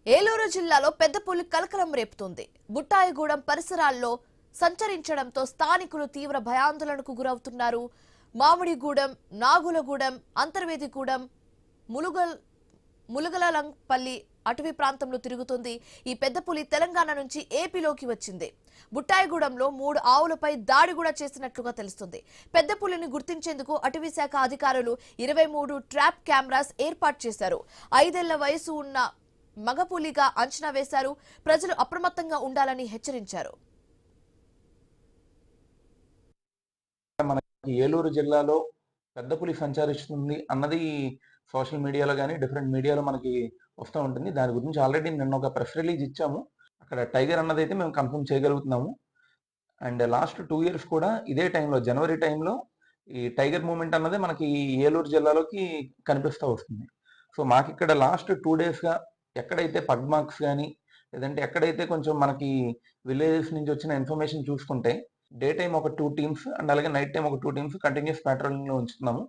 ఏలూరు జిల్లాలో పెద్ద పులి కలకలం రేపుతోంది. బుట్టాయిగూడెం పరిసరాల్లో సంచరించడంతో స్థానికులు తీవ్ర భయాందోళనకు గురవుతున్నారు. మామిడిగూడెం, నాగులగూడెం, అంతర్వేదిగూడెం, ములుగల్ ములుగలంపల్లి అటవీ ప్రాంతంలో తిరుగుతుంది. ఈ పెద్ద పులి తెలంగాణ నుంచి ఏపీలోకి వచ్చింది. బుట్టాయిగూడెంలో 3 ఆవులపై దాడి కూడా చేసినట్లుగా తెలుస్తుంది. పెద్ద పులిని గుర్తించేందుకు అటవీ శాఖ అధికారులు 23 ట్రాప్ కెమెరాస్ ఏర్పాటు చేశారు. 5 ఏళ్ల వయసు ఉన్న మగపులిగా అంచనా వేశారు. ప్రజలు అప్రమత్తంగా ఉండాలని హెచ్చరించారు. మనకి ఏలూరు జిల్లాలో పెద్ద పులి సంచరిస్తుంది అన్నది సోషల్ మీడియాలో కానీ డిఫరెంట్ మీడియాలో మనకి వస్తూ ఉంటుంది. దాని గురించి ఆల్రెడీ నిన్న ఒక ప్రెస్ రిలీజ్ ఇచ్చాము. అక్కడ టైగర్ అన్నది అయితే మేము కన్ఫర్మ్ చేయగలుగుతున్నాము. అండ్ లాస్ట్ 2 ఇయర్స్ కూడా ఇదే టైంలో జనవరి టైంలో ఈ టైగర్ మూమెంట్ అన్నది మనకి ఏలూరు జిల్లాలోకి కనిపిస్తూ వస్తుంది. సో మాకు ఇక్కడ లాస్ట్ 2 డేస్గా ఎక్కడైతే పగ్ మార్క్స్ కానీ లేదంటే ఎక్కడైతే కొంచెం మనకి విలేజెస్ నుంచి వచ్చిన ఇన్ఫర్మేషన్ చూసుకుంటే డే టైం ఒక 2 టీమ్స్ అండ్ అలాగే నైట్ టైం ఒక 2 టీమ్స్ కంటిన్యూస్ పెట్రోలింగ్ లో ఉంచుతున్నాము.